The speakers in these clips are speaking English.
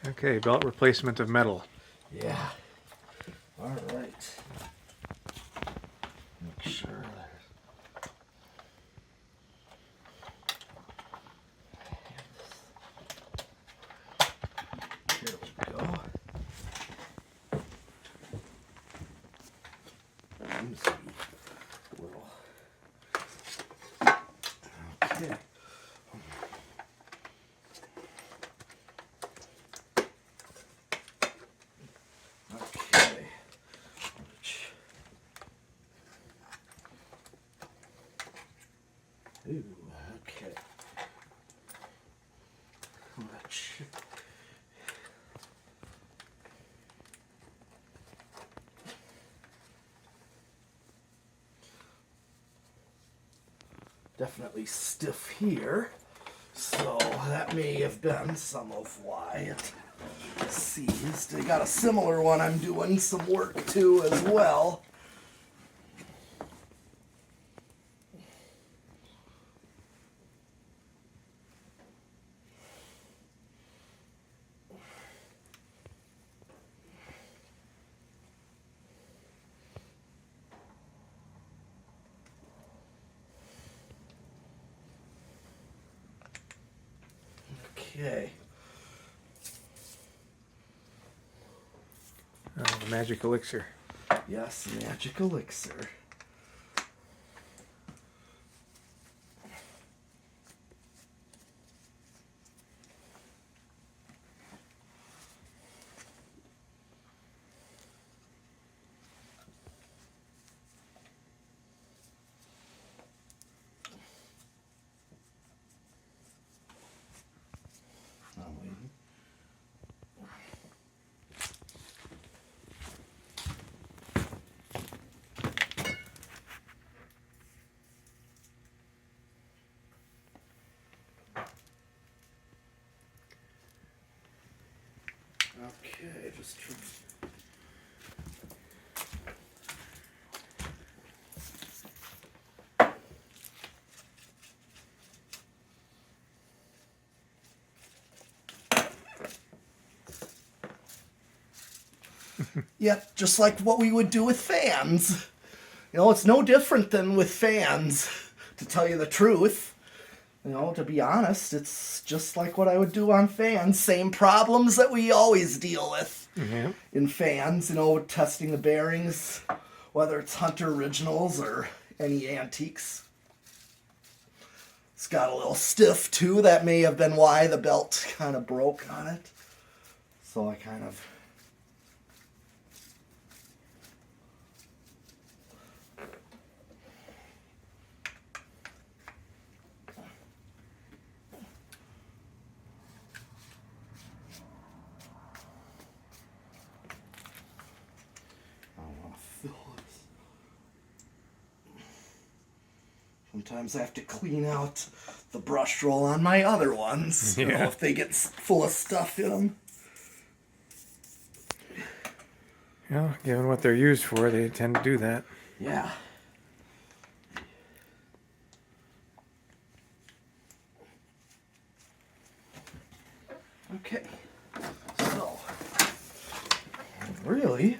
Okay, belt replacement of metal. Yeah. All right. Make sure there's... Here we go. Little. Okay. Okay. Ooh, okay. Much. Definitely stiff here, so that may have been some of why it seized. They got a similar one I'm doing some work to as well. Okay. Oh, the magic elixir. Yes, magic elixir. I'm waiting. Okay, just try. Yep, just like what we would do with fans. You know, it's no different than with fans, to tell you the truth. You know, to be honest, it's just like what I would do on fans. Same problems that we always deal with in fans, you know, testing the bearings, whether it's Hunter Originals or any antiques. It's got a little stiff too. That may have been why the belt kind of broke on it. So I kind of... Sometimes I have to clean out the brush roll on my other ones, you know, if they get full of stuff in them. Yeah, given what they're used for, they tend to do that. Yeah. Okay. So, really,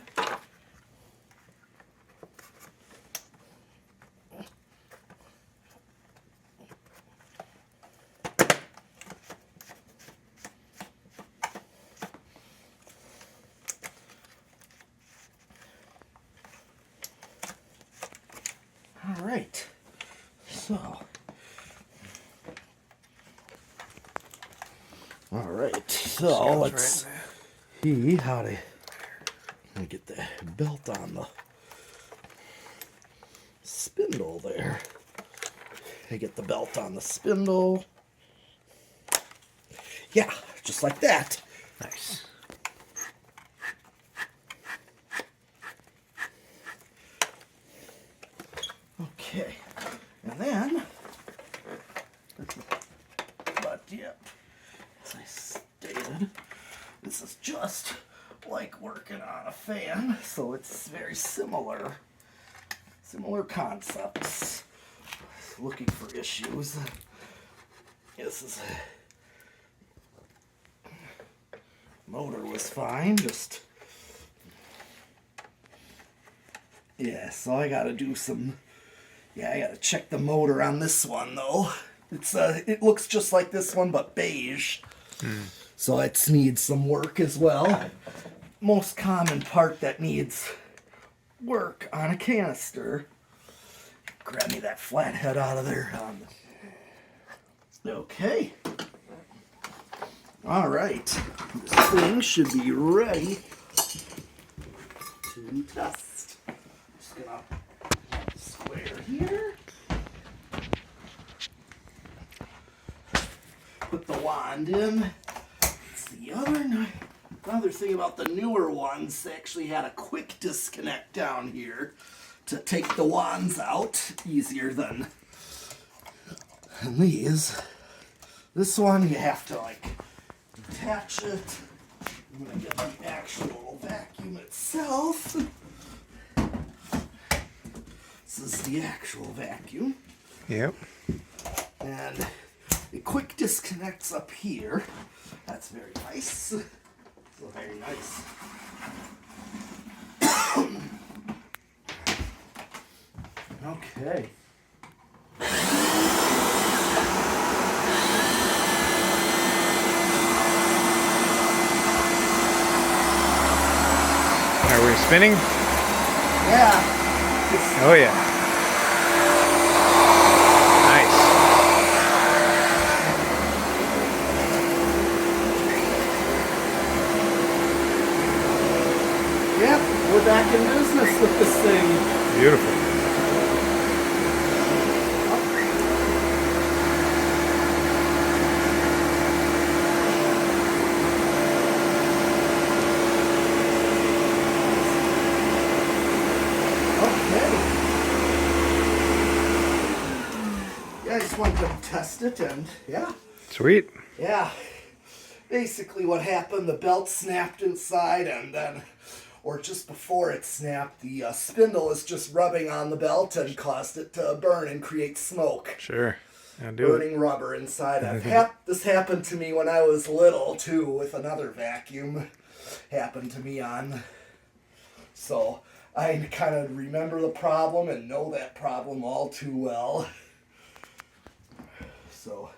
all right. So, all right. So let's see how to get the belt on the spindle there. I get the belt on the spindle. Yeah, just like that. Nice. Okay, and then, but yep, as I stated, this is just like working on a fan, so it's very similar concepts. Looking for issues. This is Motor was fine, just... Yeah, so I gotta do some... Yeah, I gotta check the motor on this one, though. It looks just like this one, but beige. So it needs some work as well. Most common part that needs work on a canister. Grab me that flathead out of there. Okay. All right. This thing should be ready to test. Just gonna square here. Put the wand in. It's the another thing about the newer ones, they actually had a quick disconnect down here to take the wands out easier than these. This one you have to like detach it. I'm gonna get the actual vacuum itself. This is the actual vacuum. Yep. And it quick disconnects up here. That's very nice. So very nice. Okay. Are we spinning? Yeah. Oh yeah. Nice. Yep, we're back in business with this thing. Beautiful. I just wanted to test it, and yeah. Sweet. Yeah. Basically what happened, the belt snapped inside, and then, or just before it snapped, the spindle is just rubbing on the belt and caused it to burn and create smoke. Sure. I'll do Burning rubber inside. This happened to me when I was little, too, with another vacuum. Happened to me on. So I kind of remember the problem and know that problem all too well. So